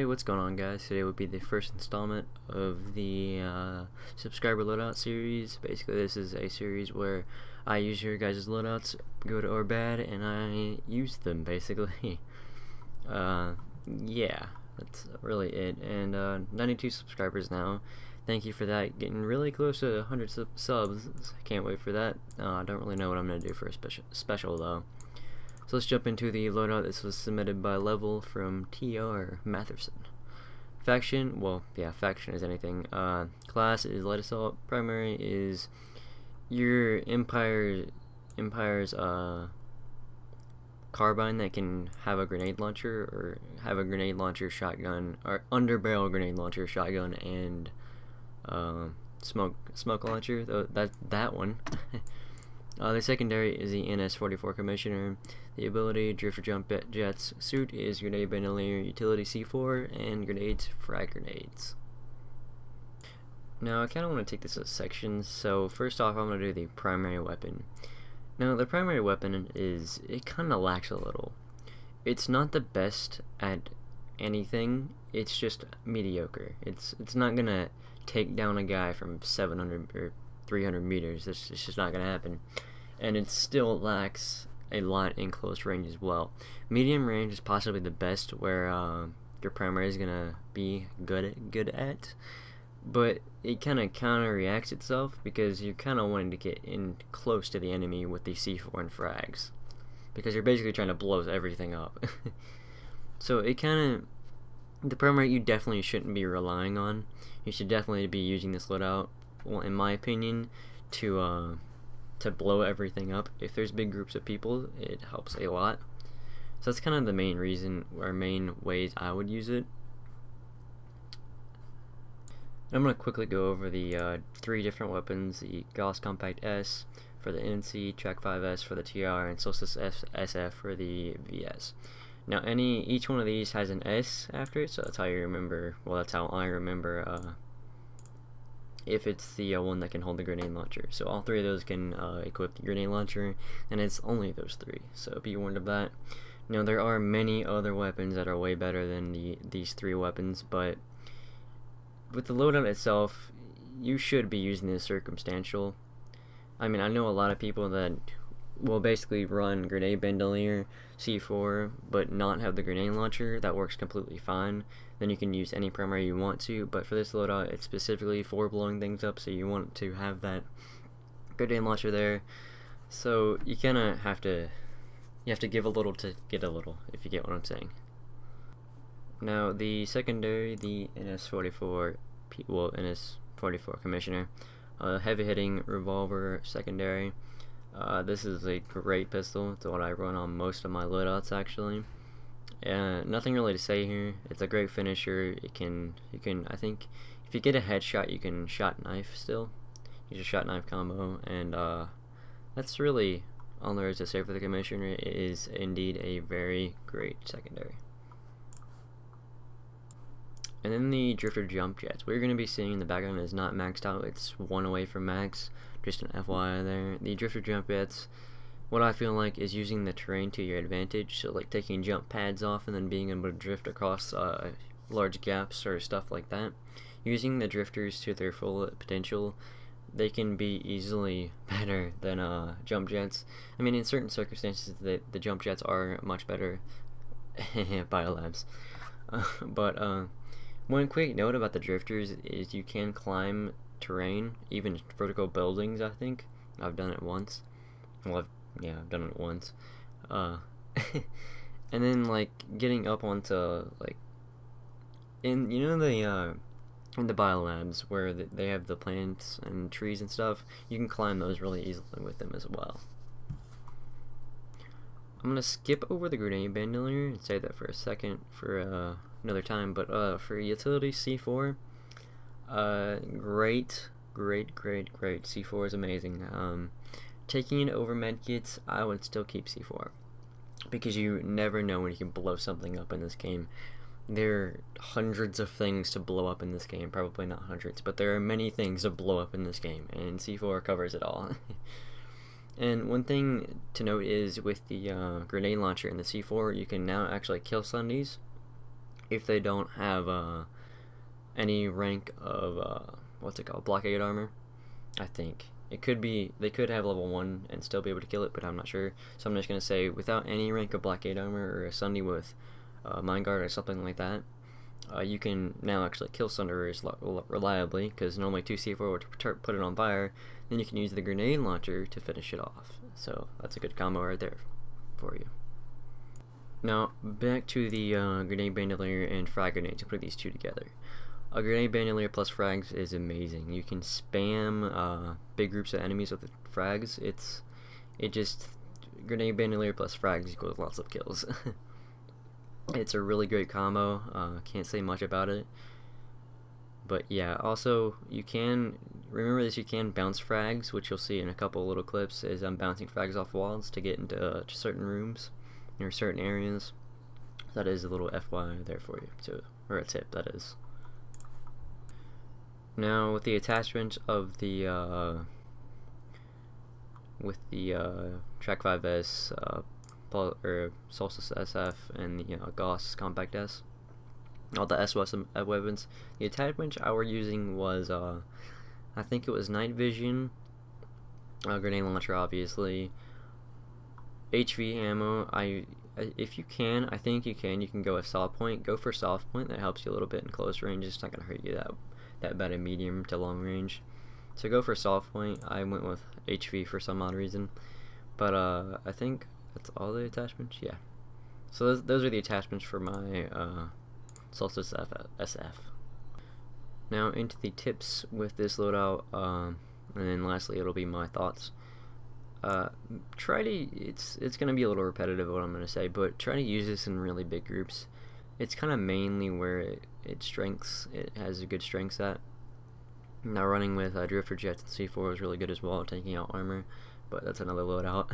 Hey, what's going on, guys? Today will be the first installment of the subscriber loadout series. Basically, this is a series where I use your guys' loadouts, good or bad, and I use them, basically. Yeah, that's really it. And 92 subscribers now. Thank you for that. Getting really close to 100 subs. Can't wait for that. I don't really know what I'm going to do for a special though. So let's jump into the loadout. This was submitted by Level from T.R. Matherson. Faction, well, yeah, faction is anything. Class is light assault. Primary is your Empire's carbine that can have a grenade launcher, or have a grenade launcher, shotgun, or underbarrel grenade launcher, shotgun, and smoke launcher. That one. The secondary is the NS-44 Commissioner. The ability, Drifter Jump Jets. Suit is Grenade Bandolier, Utility C4, and Grenades, Frag Grenades. Now, I kind of want to take this as sections, so first off, I'm going to do the primary weapon. Now, the primary weapon it kind of lacks a little. It's not the best at anything, it's just mediocre. It's not going to take down a guy from 700 or 300 meters, it's just not going to happen. And it still lacks a lot in close range as well. Medium range is possibly the best, where your primary is gonna be good at, but it kind of counter-reacts itself because you're kind of wanting to get in close to the enemy with the C4 and frags, because you're basically trying to blow everything up. So it kind of, the primary you definitely shouldn't be relying on. You should definitely be using this loadout, well, in my opinion, to blow everything up. If there's big groups of people, it helps a lot. So that's kind of the main reason, or main ways I would use it. I'm going to quickly go over the 3 different weapons: the Gauss Compact S for the NC, Track 5S for the TR, and Solstice SF for the VS. Now each one of these has an S after it, so that's how you remember, well, that's how I remember if it's the one that can hold the grenade launcher. So all 3 of those can equip the grenade launcher, and it's only those 3, so be warned of that. Now, there are many other weapons that are way better than these 3 weapons, but with the loadout itself, you should be using this circumstantial. I mean, I know a lot of people that will basically run Grenade Bandolier, C4, but not have the grenade launcher. That works completely fine. Then you can use any primary you want to, but for this loadout, it's specifically for blowing things up, so you want to have that grenade launcher there. So you kind of have to give a little to get a little, if you get what I'm saying. Now, the secondary, the NS-44 Commissioner, heavy hitting revolver secondary. This is a great pistol. It's what I run on most of my loadouts, actually. Nothing really to say here. It's a great finisher. You can I think if you get a headshot, you can shot knife still. Use a shot knife combo, and that's really all there is to say for the Commissioner. It is indeed a very great secondary. And then the Drifter Jump Jets. What you're going to be seeing in the background is not maxed out. It's 1 away from max. Just an FYI there. The Drifter Jump Jets, what I feel like is using the terrain to your advantage. So like taking jump pads off and then being able to drift across large gaps or stuff like that. Using the drifters to their full potential, they can be easily better than jump jets. I mean, in certain circumstances, the jump jets are much better. Biolabs. But one quick note about the drifters is you can climb terrain, even vertical buildings. I think I've done it once. Well, I've done it once. And then like getting up onto like in the biolabs where they have the plants and trees and stuff, you can climb those really easily with them as well. I'm gonna skip over the Grenade Bandolier and save that for a second for another time, but for utility C4, great. C4 is amazing. Taking it over medkits, I would still keep C4, because you never know when you can blow something up in this game. There are hundreds of things to blow up in this game, probably not hundreds, but there are many things to blow up in this game, and C4 covers it all. And one thing to note is with the grenade launcher and the C4, you can now actually kill stun these. if they don't have any rank of what's it called, blockade armor. I think it could be they could have level 1 and still be able to kill it, but I'm not sure. So I'm just gonna say without any rank of blockade armor or a Sunday with mine guard or something like that, you can now actually kill Sunderers reliably, because normally 2 C4 would put it on fire. Then you can use the grenade launcher to finish it off. So that's a good combo right there for you. Now back to the grenade bandolier and frag grenade, to put these two together. A grenade bandolier plus frags is amazing. You can spam big groups of enemies with the frags. Grenade bandolier plus frags equals lots of kills. It's a really great combo. Can't say much about it, but yeah. Also, you can remember this. You can bounce frags, which you'll see in a couple little clips. As I'm bouncing frags off walls to get into certain rooms or certain areas. That is a little FYI there for you, or a tip that is. Now with the attachment of the Track 5S or Solstice SF and the Gauss Compact S, all the S weapons, the attachment I were using was I think it was night vision, grenade launcher, obviously, HV ammo. If you can, I think you can go with soft point. Go for soft point. That helps you a little bit in close range. It's not gonna hurt you that bad in medium to long range. So go for soft point. I went with HV for some odd reason, but I think that's all the attachments. Yeah. So those are the attachments for my Solstice SF. Now into the tips with this loadout, and then lastly it'll be my thoughts. It's gonna be a little repetitive what I'm gonna say, but try to use this in really big groups. It's kind of mainly where it has a good strengths at. Now running with drifter jets and C4 is really good as well, taking out armor, but that's another loadout.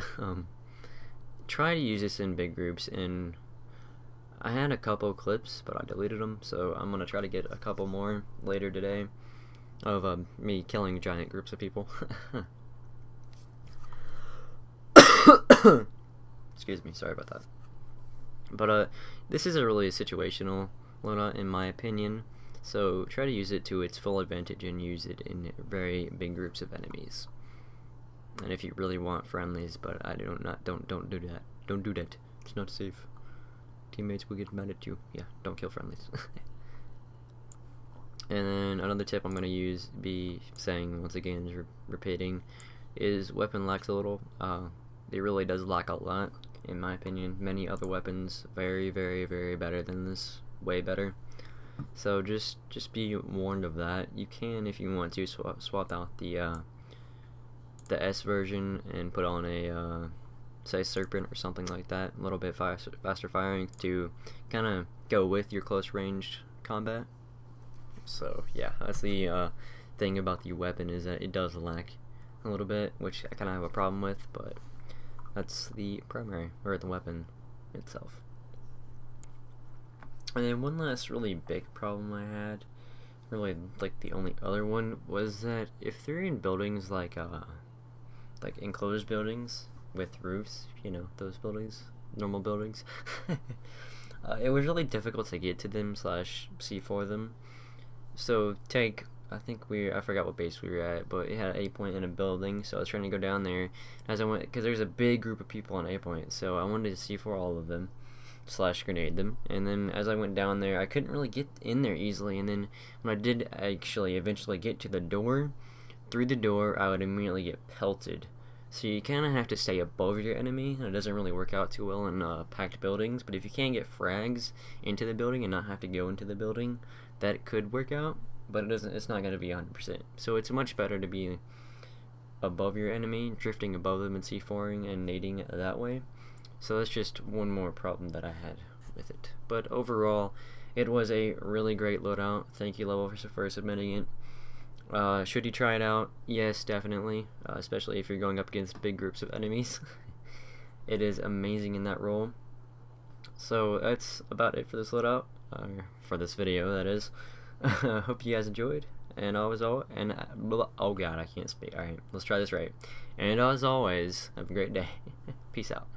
Try to use this in big groups, and I had a couple clips but I deleted them, so I'm gonna try to get a couple more later today of me killing giant groups of people. Excuse me, sorry about that. But this is really a situational loadout in my opinion, so try to use it to its full advantage and use it in very big groups of enemies. And if you really want friendlies, but don't do that. Don't do that. It's not safe. Teammates will get mad at you. Yeah, don't kill friendlies. And then another tip I'm gonna be saying once again, is repeating, is weapon lacks a little. It really does lack a lot, in my opinion. Many other weapons very better than this, way better. So just be warned of that. You can, if you want to, swap out the S version and put on a say Serpent or something like that, a little bit faster firing to kind of go with your close range combat. So yeah, that's the thing about the weapon, is that it does lack a little bit, which I kind of have a problem with, but that's the primary, or the weapon itself. And then one last really big problem I had, really like the only other one, was that if they're in buildings like enclosed buildings with roofs, you know, those buildings, normal buildings, it was really difficult to get to them / C4 them. So I forgot what base we were at, but it had an A point in a building, so I was trying to go down there as I went, because there's a big group of people on A point, so I wanted to C4 all of them / grenade them. And then as I went down there, I couldn't really get in there easily, and then when I did actually eventually get to the door, through the door I would immediately get pelted. So you kind of have to stay above your enemy, and it doesn't really work out too well in packed buildings. But if you can get frags into the building and not have to go into the building, that could work out. But it doesn't. It's not going to be 100%. So it's much better to be above your enemy, drifting above them and C4ing and nading that way. So that's just one more problem that I had with it. But overall, it was a really great loadout. Thank you, Level, for submitting it. Should you try it out? Yes, definitely. Especially if you're going up against big groups of enemies. It is amazing in that role. So that's about it for this loadout. For this video, that is. Hope you guys enjoyed. And oh god, I can't speak. Alright, let's try this right. And as always, have a great day. Peace out.